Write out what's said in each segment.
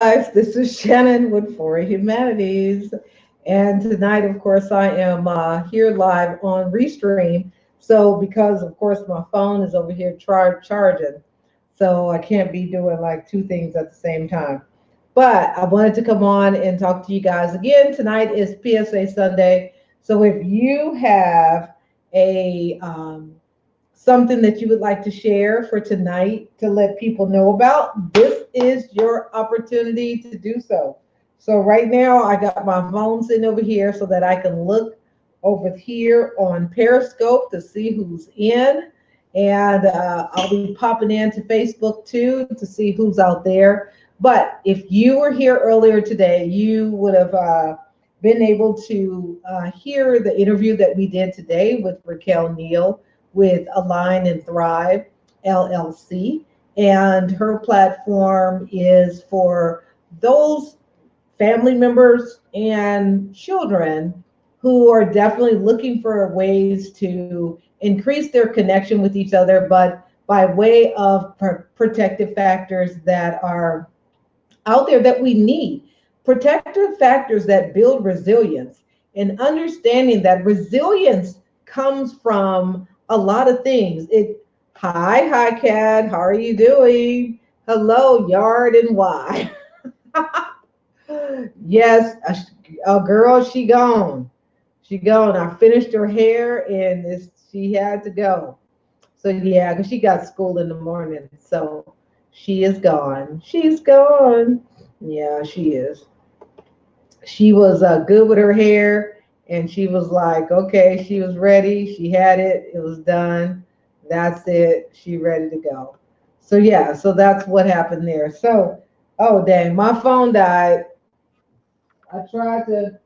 Guys, this is Shannon with For Humanities. And tonight, of course, I am here live on Restream. So, because of course my phone is over here charging, so I can't be doing like two things at the same time. But I wanted to come on and talk to you guys again. Tonight is PSA Sunday. So, if you have a something that you would like to share for tonight to let people know about, this is your opportunity to do so. So right now I got my phone sitting over here so that I can look over here on Periscope to see who's in. And I'll be popping into Facebook too to see who's out there. But if you were here earlier today, you would have been able to hear the interview that we did today with Raquel Neal with Align and Thrive LLC. And her platform is for those family members and children who are definitely looking for ways to increase their connection with each other, but by way of protective factors that are out there that we need. Protective factors that build resilience and understanding that resilience comes from a lot of things. Hi, Cat. How are you doing? Hello, Yard and Y. Yes, a girl, she gone. She gone. I finished her hair and she had to go. So yeah, because she got school in the morning. So she is gone. She's gone. Yeah, she is. She was good with her hair, and she was like, okay, she was ready. She had it. It was done. That's it. She ready to go. So yeah, so that's what happened there. So, oh dang, my phone died. I tried to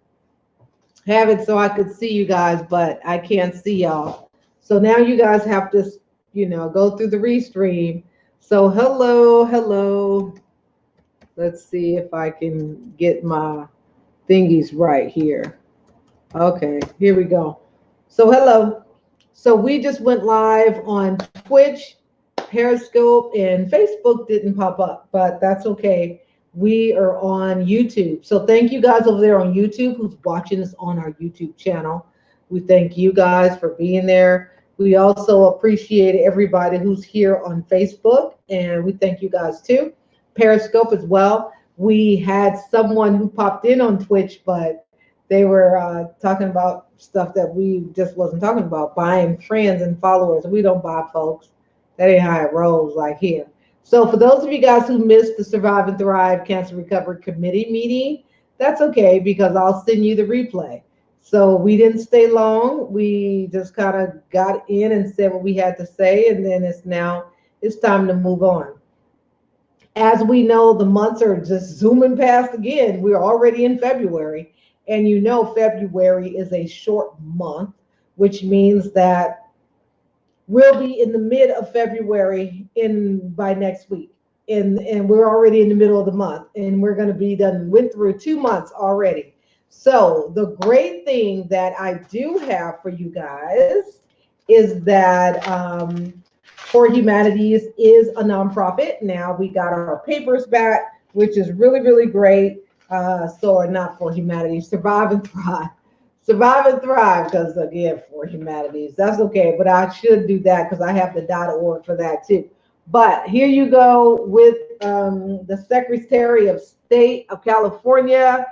have it so I could see you guys, but I can't see y'all. So now you guys have to, go through the restream. So hello, hello. Let's see if I can get my thingies right here. Okay, here we go. So hello. So we just went live on Twitch, Periscope, and Facebook didn't pop up, but that's okay. We are on YouTube. So thank you guys over there on YouTube who's watching us on our YouTube channel. We thank you guys for being there. We also appreciate everybody who's here on Facebook, and we thank you guys too. Periscope as well. We had someone who popped in on Twitch, but they were talking about stuff that we just wasn't talking about, buying friends and followers. We don't buy folks. That ain't how it rolls like here. So for those of you guys who missed the Survive and Thrive Cancer Recovery Committee meeting, that's okay because I'll send you the replay. So we didn't stay long. We just kind of got in and said what we had to say, and then it's time to move on. As we know, the months are just zooming past again. We're already in February, and February is a short month, which means that we'll be in the mid of February in by next week. And we're already in the middle of the month, and we're going to be done, went through 2 months already. So the great thing that I do have for you guys is that For Humanities is a nonprofit. Now we got our papers back, which is really, really great. So not For Humanities, Survive and Thrive. Survive and Thrive, because again, For Humanities, that's okay. But I should do that because I have the .org for that too. But here you go with the Secretary of State of California.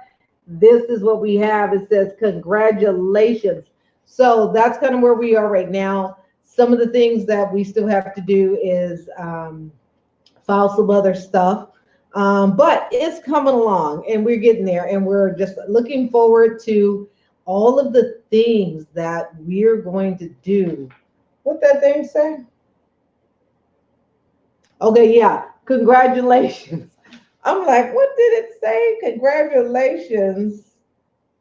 This is what we have. It says, congratulations. So that's kind of where we are right now. Some of the things that we still have to do is file some other stuff. But it's coming along and we're getting there, and we're just looking forward to all of the things that we're going to do. What that thing say? Okay, yeah, congratulations. I'm like, what did it say? Congratulations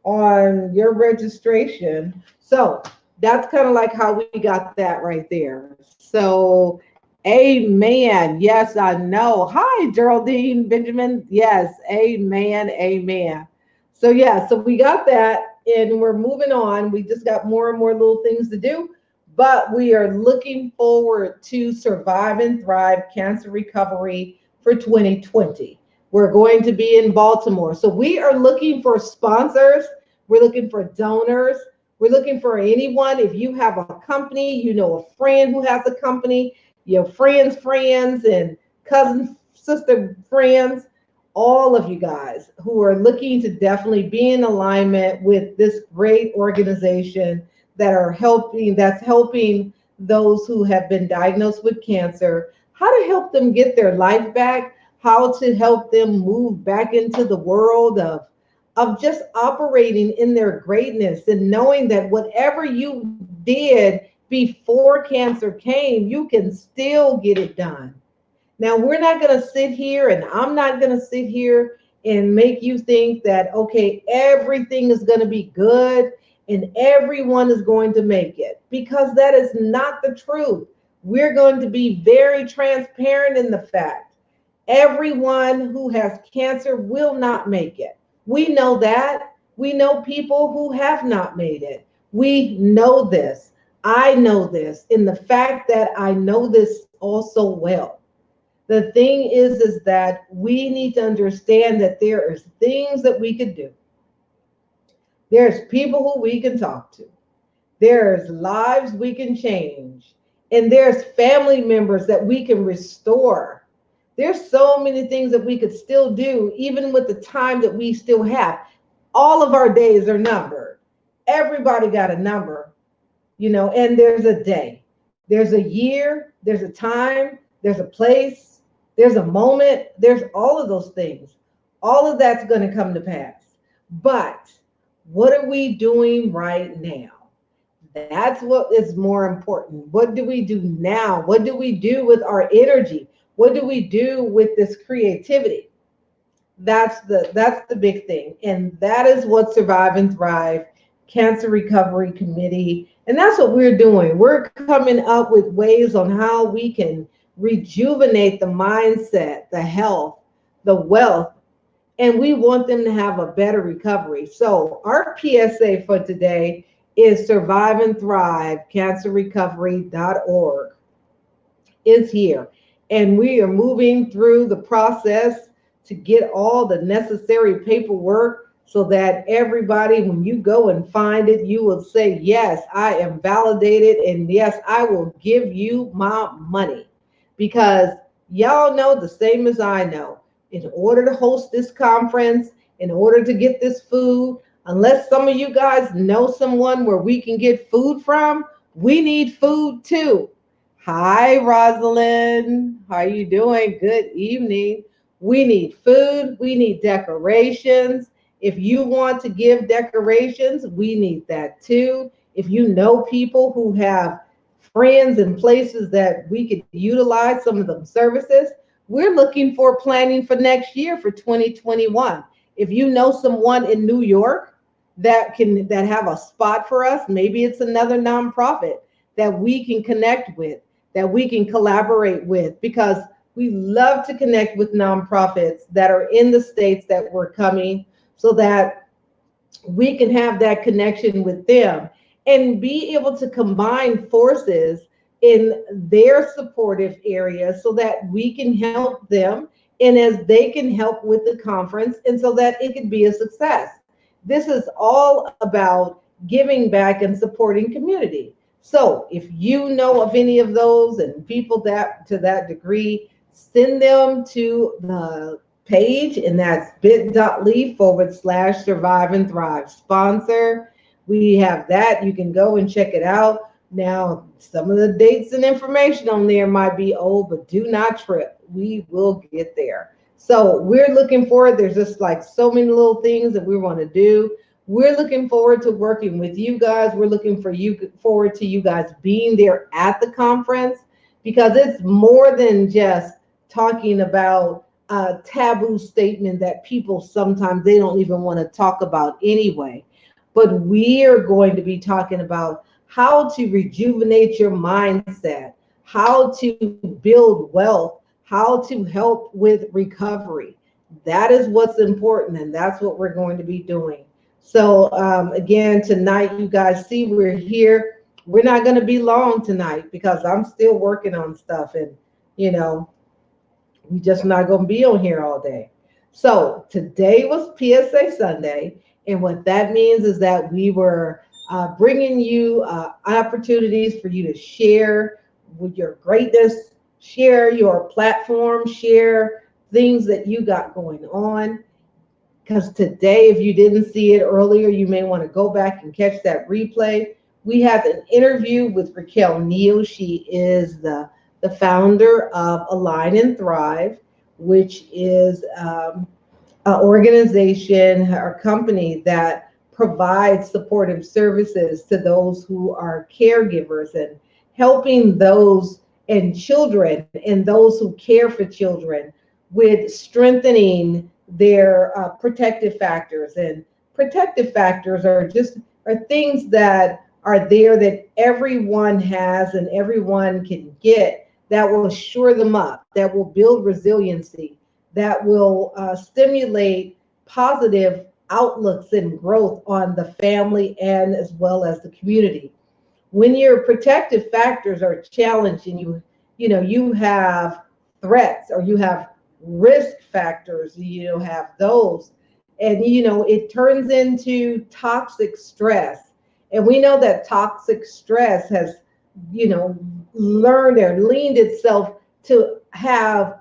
on your registration. So that's kind of like how we got that right there. So, amen. Yes, I know. Hi, Geraldine Benjamin. Yes, amen, amen. So, yeah, so we got that and we're moving on. We just got more and more little things to do, but we are looking forward to Survive and Thrive Cancer Recovery for 2020. We're going to be in Baltimore. So we are looking for sponsors. We're looking for donors. We're looking for anyone. If you have a company, you know a friend who has a company, your friends, and cousin, sister, friends, all of you guys who are looking to definitely be in alignment with this great organization that's helping those who have been diagnosed with cancer, how to help them get their life back, how to help them move back into the world of just operating in their greatness and knowing that whatever you did before cancer came, you can still get it done. Now, we're not going to sit here, and I'm not going to sit here and make you think that, okay, everything is going to be good and everyone is going to make it, because that is not the truth. We're going to be very transparent in the fact everyone who has cancer will not make it. We know that. We know people who have not made it. We know this. I know this in the fact that I know this also well. The thing is that we need to understand that there is things that we could do. There's people who we can talk to. There's lives we can change. And there's family members that we can restore. There's so many things that we could still do, even with the time that we still have. All of our days are numbered. Everybody got a number, and there's a day, there's a year, there's a time, there's a place, there's a moment, there's all of those things. All of that's going to come to pass. But what are we doing right now? That's what is more important. What do we do now? What do we do with our energy? What do we do with this creativity? That's the big thing. And that is what Survive and Thrive Cancer Recovery Committee, and that's what we're doing. We're coming up with ways on how we can rejuvenate the mindset, the health, the wealth, and we want them to have a better recovery. So our PSA for today is Survive and Thrive cancerrecovery.org is here. And we are moving through the process to get all the necessary paperwork so that everybody, when you go and find it, you will say, yes, I am validated, and yes, I will give you my money. Because y'all know the same as I know, in order to host this conference, in order to get this food, unless some of you guys know someone where we can get food from, we need food too. Hi, Rosalind. How are you doing? Good evening. We need food. We need decorations. If you want to give decorations, we need that too. If you know people who have friends and places that we could utilize some of the services, we're looking for planning for next year for 2021. If you know someone in New York that have a spot for us, maybe it's another nonprofit that we can connect with, that we can collaborate with, because we love to connect with nonprofits that are in the states that we're coming, so that we can have that connection with them and be able to combine forces in their supportive areas so that we can help them and as they can help with the conference, and so that it can be a success. This is all about giving back and supporting community. So if you know of any of those and people that to that degree, send them to the page, and that's bit.ly/Survive and Thrive sponsor. We have that. You can go and check it out. Now, some of the dates and information on there might be old, but do not trip. We will get there. So we're looking forward. There's just like so many little things that we want to do. We're looking forward to working with you guys. We're looking forward to you guys being there at the conference, because it's more than just talking about a taboo statement that people sometimes they don't even want to talk about anyway. But we are going to be talking about how to rejuvenate your mindset, how to build wealth, how to help with recovery. That is what's important, and that's what we're going to be doing. So again, tonight, you guys see we're here. We're not going to be long tonight because I'm still working on stuff, and we just not going to be on here all day. So today was PSA Sunday, and what that means is that we were bringing you opportunities for you to share with your greatness, share your platform, share things that you got going on. Because today, if you didn't see it earlier, you may want to go back and catch that replay. We had an interview with Raquel Neal. She is the founder of Align and Thrive, which is an organization or company that provides supportive services to those who are caregivers and helping those and children and those who care for children with strengthening their protective factors. And protective factors are things that are there that everyone has and everyone can get that will shore them up, that will build resiliency, that will stimulate positive outlooks and growth on the family and as well as the community. When your protective factors are challenged and you have threats or you have risk factors, have those, and it turns into toxic stress. And we know that toxic stress has you know learned or leaned itself to have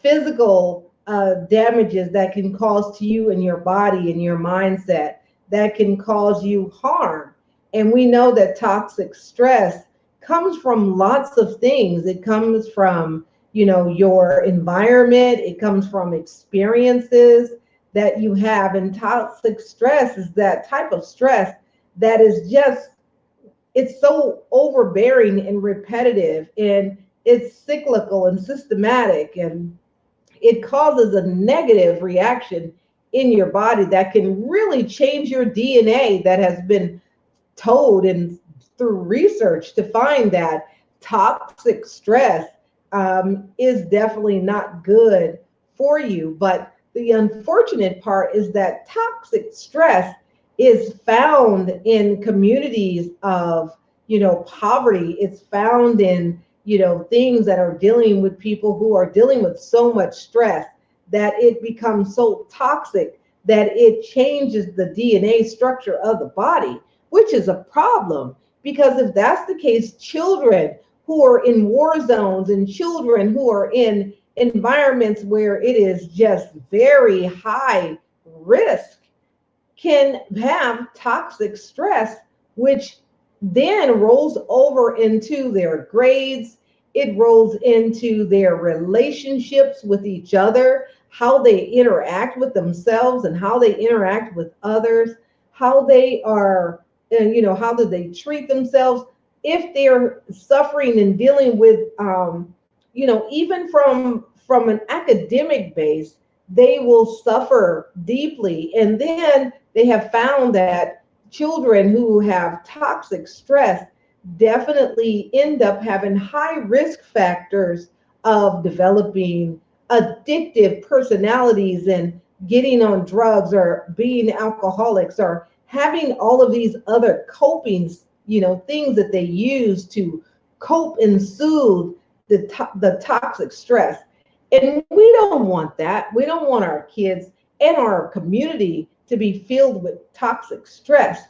physical damages that can cause to you and your body and your mindset, that can cause you harm. And we know that toxic stress comes from lots of things. It comes from your environment, it comes from experiences that you have. And toxic stress is that type of stress that is just, it's so overbearing and repetitive, and it's cyclical and systematic, and it causes a negative reaction in your body that can really change your DNA. That has been told and through research to find that toxic stress is definitely not good for you. But the unfortunate part is that toxic stress is found in communities of poverty. It's found in things that are dealing with people who are dealing with so much stress that it becomes so toxic that it changes the DNA structure of the body, which is a problem. Because if that's the case, children who are in war zones and children who are in environments where it is just very high risk can have toxic stress, which then rolls over into their grades. It rolls into their relationships with each other, how they interact with themselves and how they interact with others, how they are, and how do they treat themselves. If they're suffering and dealing with, even from an academic base, they will suffer deeply. And then they have found that children who have toxic stress definitely end up having high risk factors of developing addictive personalities and getting on drugs or being alcoholics or having all of these other coping things that they use to cope and soothe the toxic stress. And we don't want that. We don't want our kids and our community to be filled with toxic stress.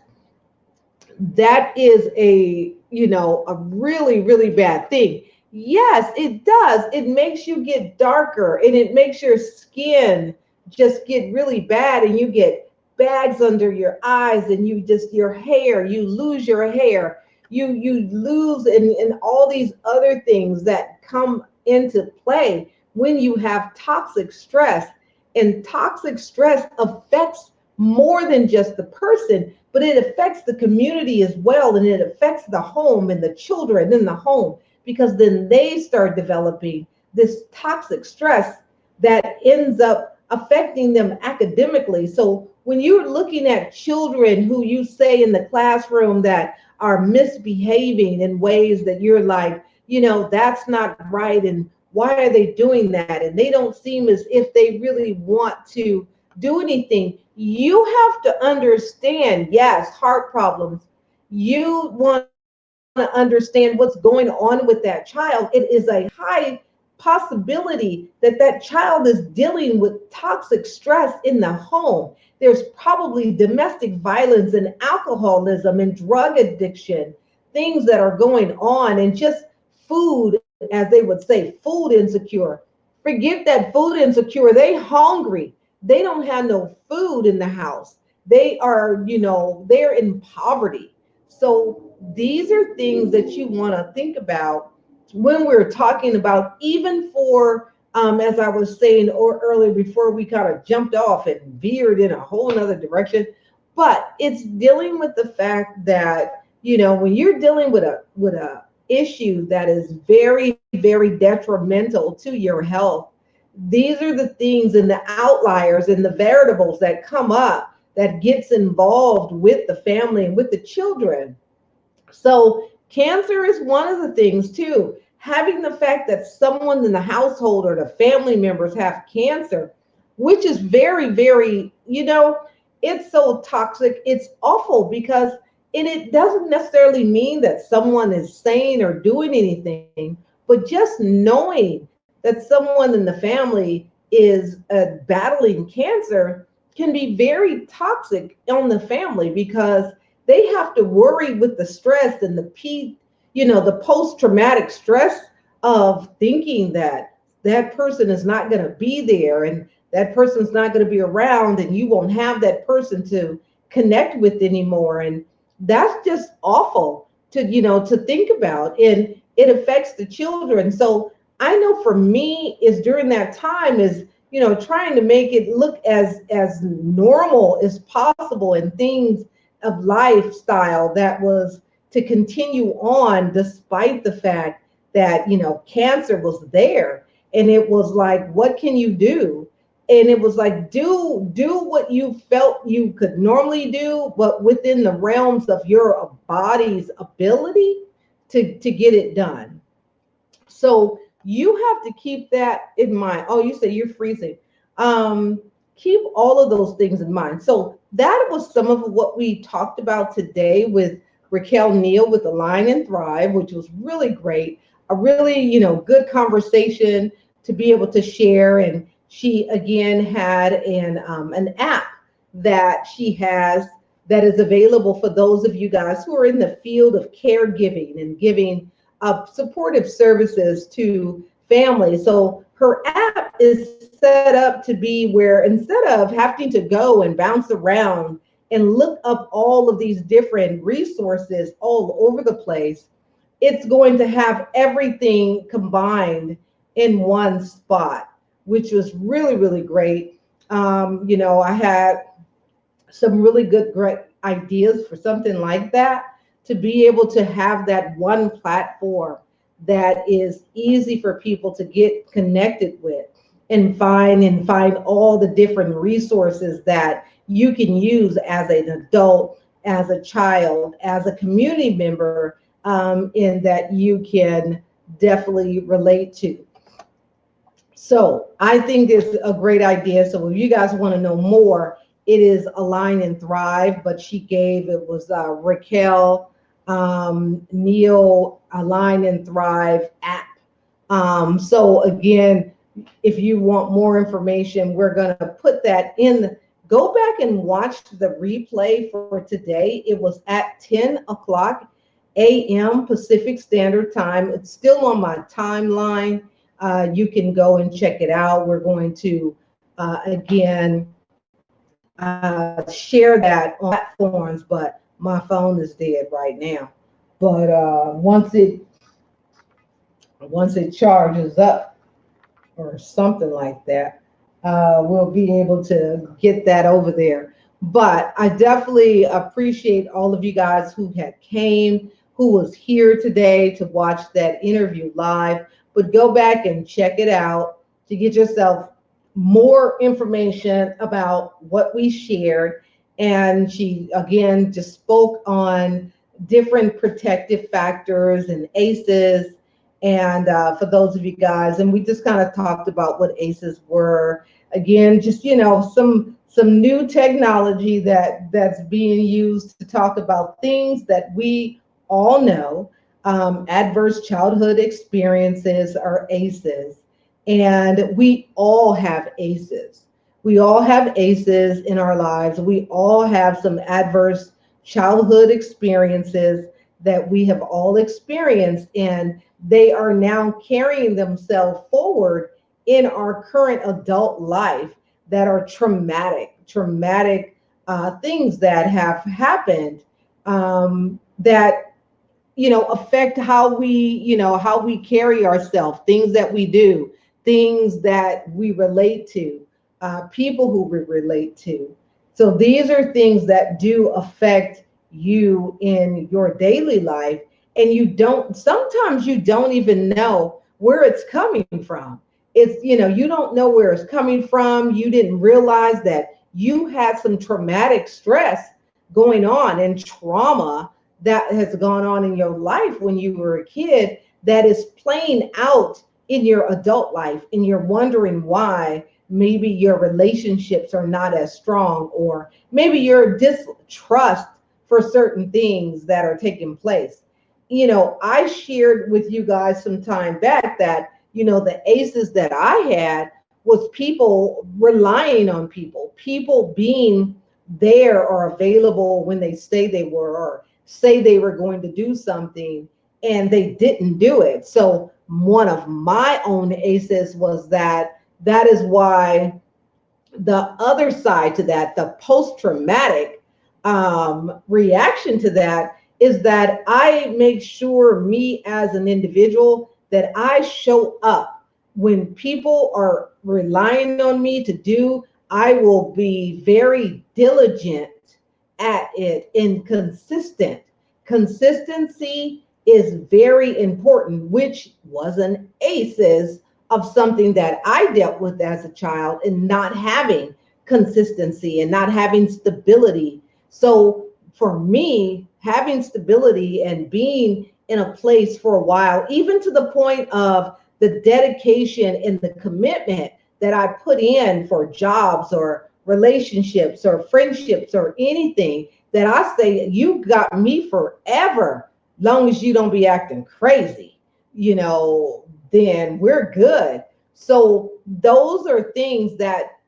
That is a really, really bad thing. Yes, it does. It makes you get darker and it makes your skin just get really bad, and you get bags under your eyes, and your hair, you lose your hair, you lose and all these other things that come into play when you have toxic stress. And toxic stress affects more than just the person, but it affects the community as well. And it affects the home and the children in the home, because then they start developing this toxic stress that ends up affecting them academically. So when you're looking at children who you say in the classroom that are misbehaving in ways that you're like, that's not right, and why are they doing that? And they don't seem as if they really want to do anything. You have to understand, yes, heart problems. You want to understand what's going on with that child. It is a high possibility that that child is dealing with toxic stress in the home. There's probably domestic violence and alcoholism and drug addiction, things that are going on, and just food, as they would say, food insecure. Forget that food insecure. They hungry. They don't have no food in the house. They are, they're in poverty. So these are things that you want to think about when we're talking about, even for, as I was saying earlier before we kind of jumped off and veered in a whole nother direction. But it's dealing with the fact that, when you're dealing with a issue that is very, very detrimental to your health, these are the things and the outliers and the variables that come up that gets involved with the family and with the children. So cancer is one of the things too. Having the fact that someone in the household or the family members have cancer, which is very, very, it's so toxic. It's awful because it doesn't necessarily mean that someone is saying or doing anything, but just knowing that someone in the family is battling cancer can be very toxic on the family, because they have to worry with the stress and the post-traumatic stress of thinking that that person is not going to be there and that person's not going to be around, and you won't have that person to connect with anymore. And that's just awful to think about, and it affects the children. So I know for me is during that time is, trying to make it look as normal as possible, and things of lifestyle that was to continue on despite the fact that, cancer was there. And it was like, what can you do? And it was like, do what you felt you could normally do, but within the realms of your body's ability to get it done. So you have to keep that in mind. Oh, you say you're freezing. Keep all of those things in mind. So that was some of what we talked about today with Raquel Neal with Align and Thrive, which was really great. A really, good conversation to be able to share. And she again had an app that she has that is available for those of you guys who are in the field of caregiving and giving supportive services to families. So her app is set up to be where, instead of having to go and bounce around and look up all of these different resources all over the place, it's going to have everything combined in one spot, which was really, really great. I had some really great ideas for something like that, to be able to have that one platform that is easy for people to get connected with and find all the different resources that you can use as an adult, as a child, as a community member, in that you can definitely relate to. So I think it's a great idea. So if you guys want to know more, it is Align and Thrive, but it was Raquel Neal Align and Thrive app. So again, if you want more information, we're going to put that in. Go back and watch the replay for today. It was at 10 o'clock a.m. Pacific Standard Time. It's still on my timeline. You can go and check it out. We're going to, again, share that on platforms, but my phone is dead right now. But once it charges up or something like that, we'll be able to get that over there. But I definitely appreciate all of you guys who came, who was here today to watch that interview live. But go back and check it out to get yourself more information about what we shared. And she, again, just spoke on different protective factors and ACEs. And for those of you guys, and we just kind of talked about what ACEs were. Again, just, some new technology that's being used to talk about things that we all know. Adverse childhood experiences are ACEs. And we all have aces. We all have aces in our lives. We all have some adverse childhood experiences that we have all experienced, and they are now carrying themselves forward in our current adult life that are traumatic things that have happened, that affect how we carry ourselves, things that we do, things that we relate to, people who we relate to. So these are things that do affect you in your daily life, and sometimes you don't even know where it's coming from. You don't know where it's coming from. You didn't realize that you had some traumatic stress going on and trauma that has gone on in your life when you were a kid that is playing out in your adult life, and you're wondering why maybe your relationships are not as strong, or maybe your distrust for certain things that are taking place. I shared with you guys some time back that the aces that I had was people relying on people being there or available when they say they were, or say they were going to do something and they didn't do it. So one of my own aces was that is why the other side to that, the post-traumatic reaction to that, is that I make sure, me as an individual, that I show up when people are relying on me to do. I will be very diligent at it and consistent. Consistency is very important, which was an aces of something that I dealt with as a child, and not having consistency and not having stability. So for me, having stability and being in a place for a while, even to the point of the dedication and the commitment that I put in for jobs or relationships or friendships or anything, that I say, you got me forever, long as you don't be acting crazy, then we're good. So those are things that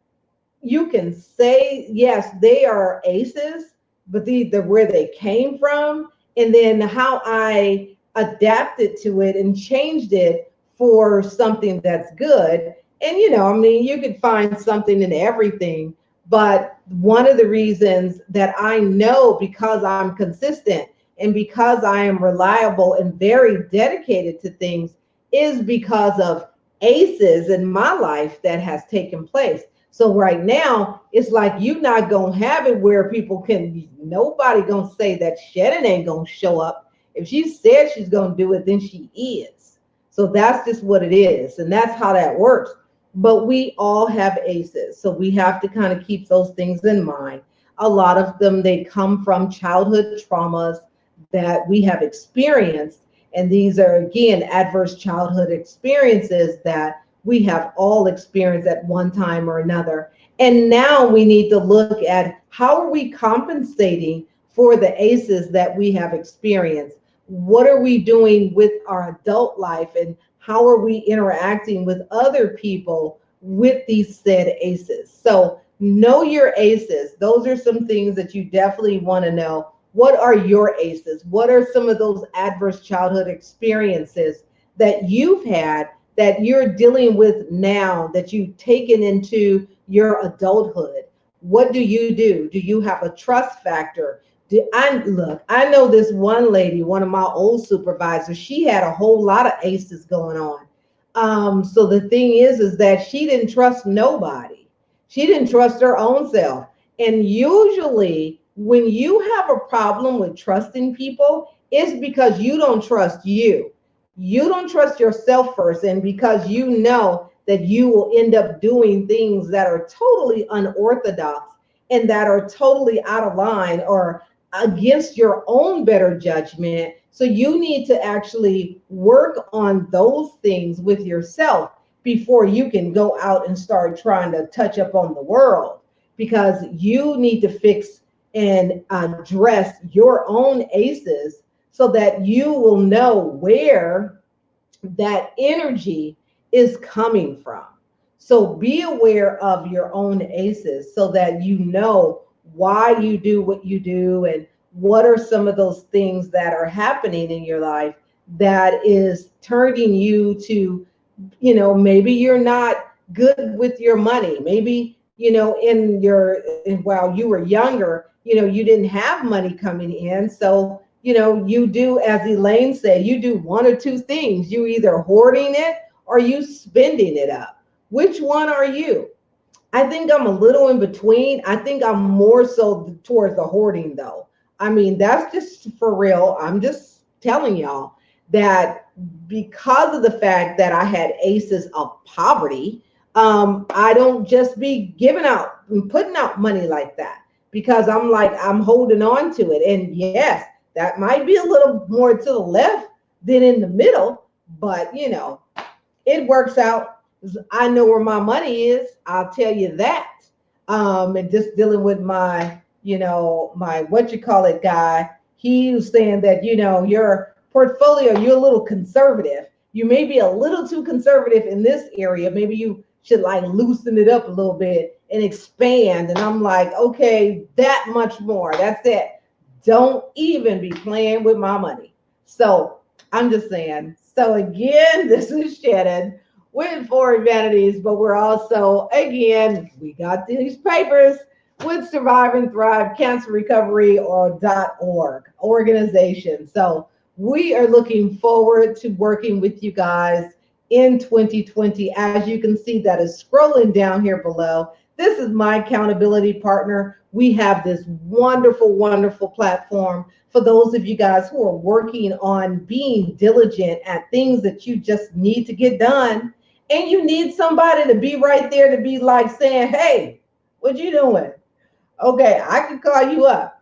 you can say, yes, they are aces, but the where they came from, and then how I adapted to it and changed it for something that's good. And I mean, you could find something in everything, but one of the reasons that I know, because I'm consistent and because I am reliable and very dedicated to things, is because of aces in my life that has taken place. So right now, it's like you not gonna have it where nobody gonna say that Shannon ain't gonna show up. If she said she's gonna do it, then she is. So that's just what it is, and that's how that works. But we all have aces, so we have to kind of keep those things in mind. A lot of them, they come from childhood traumas that we have experienced, and these are, again, adverse childhood experiences that we have all experienced at one time or another. And now we need to look at, how are we compensating for the aces that we have experienced? What are we doing with our adult life, and how are we interacting with other people with these said aces? So know your aces. Those are some things that you definitely want to know. What are your aces? What are some of those adverse childhood experiences that you've had that you're dealing with now, that you've taken into your adulthood? What do you do? Do you have a trust factor? I know this one lady, one of my old supervisors, she had a whole lot of aces going on. So the thing is that she didn't trust nobody. She didn't trust her own self. And usually when you have a problem with trusting people, it's because you don't trust you. You don't trust yourself first. And because you know that you will end up doing things that are totally unorthodox and that are totally out of line or against your own better judgment. So you need to actually work on those things with yourself before you can go out and start trying to touch up on the world, because you need to fix and address your own aces so that you will know where that energy is coming from. So be aware of your own ACEs so that you know why you do what you do and what are some of those things that are happening in your life that is turning you to, maybe you're not good with your money. Maybe, while you were younger, you didn't have money coming in. So, you do, as Elaine said, you do one or two things. You either hoarding it or you spending it up. Which one are you? I think I'm a little in between. I think I'm more so towards the hoarding though. I mean, that's just for real. I'm just telling y'all that because of the fact that I had aces of poverty, I don't just be giving out and putting out money like that because I'm holding on to it. And yes, that might be a little more to the left than in the middle, but it works out. I know where my money is. I'll tell you that. And just dealing with my, my what you call it guy, he was saying that, your portfolio, you're a little conservative. You may be a little too conservative in this area. Maybe you should like loosen it up a little bit and expand. And I'm like, okay, that much more. That's it. Don't even be playing with my money. So I'm just saying. So again, this is Shannon with Foreign Vanities, but we're also, again, we got these papers with Survive and Thrive Cancer Recovery or .org organization. So we are looking forward to working with you guys in 2020. As you can see, that is scrolling down here below. This is my accountability partner. We have this wonderful, wonderful platform for those of you guys who are working on being diligent at things that you just need to get done. And you need somebody to be right there to be like saying, hey, what you doing? Okay, I can call you up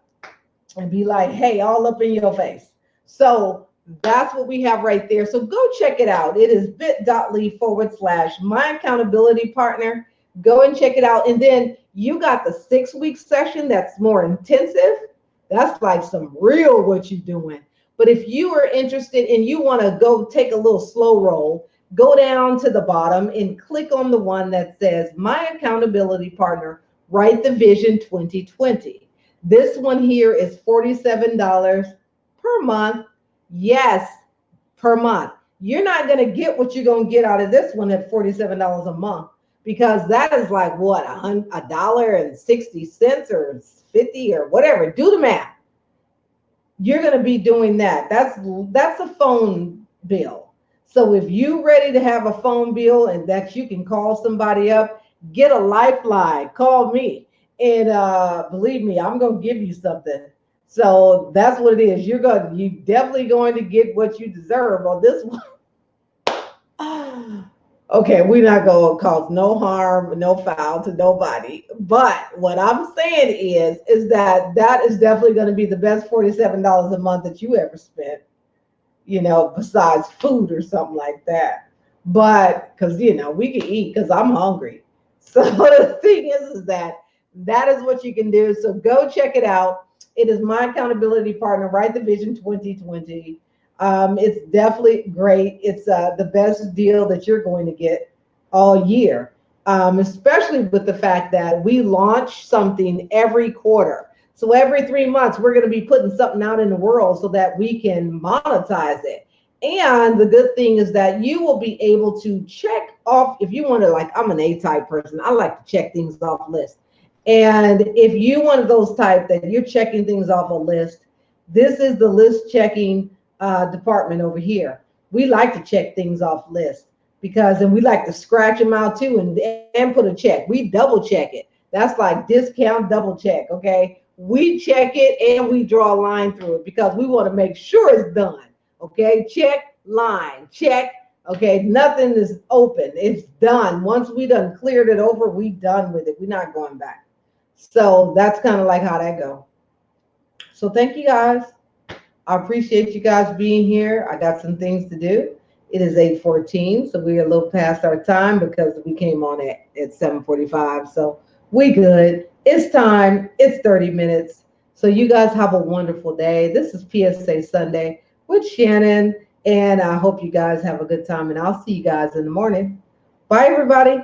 and be like, hey, all up in your face. So that's what we have right there. So go check it out. It is bit.ly/my accountability partner. Go and check it out. And then you got the 6-week session that's more intensive. That's like some real what you're doing. But if you are interested and you want to go take a little slow roll, go down to the bottom and click on the one that says My Accountability Partner, Write the Vision 2020. This one here is $47 per month. Yes, per month. You're not going to get what you're going to get out of this one at $47 a month because that is like what, $1.60 or 50 or whatever. Do the math. You're going to be doing that. That's a phone bill. So if you're ready to have a phone bill and that you can call somebody up, get a lifeline, call me. And believe me, I'm going to give you something. So that's what it is. You're definitely going to get what you deserve on this one. Okay, we're not going to cause no harm, no foul to nobody. But what I'm saying is that is definitely going to be the best $47 a month that you ever spent. Besides food or something like that. But because, we can eat because I'm hungry. So the thing is that is what you can do. So go check it out. It is My Accountability Partner, Write the Vision 2020. It's definitely great. It's the best deal that you're going to get all year, especially with the fact that we launch something every quarter. So every 3 months, we're going to be putting something out in the world so that we can monetize it. And the good thing is that you will be able to check off, if you want to, like, I'm an A-type person. I like to check things off list. And if you one of those type that you're checking things off a list, this is the list checking department over here. We like to check things off list and we like to scratch them out too and put a check. We double check it. That's like discount double check, okay? We check it and we draw a line through it because we want to make sure it's done. Okay, check, line, check. Okay, nothing is open. It's done. Once we done cleared it over, we done with it. We're not going back. So that's kind of like how that go. So thank you guys. I appreciate you guys being here. I got some things to do. It is 8:14, so we're a little past our time because we came on at 7:45. So we good. It's time. It's 30 minutes. So you guys have a wonderful day. This is PSA Sunday with Shannon. And I hope you guys have a good time, and I'll see you guys in the morning. Bye, everybody.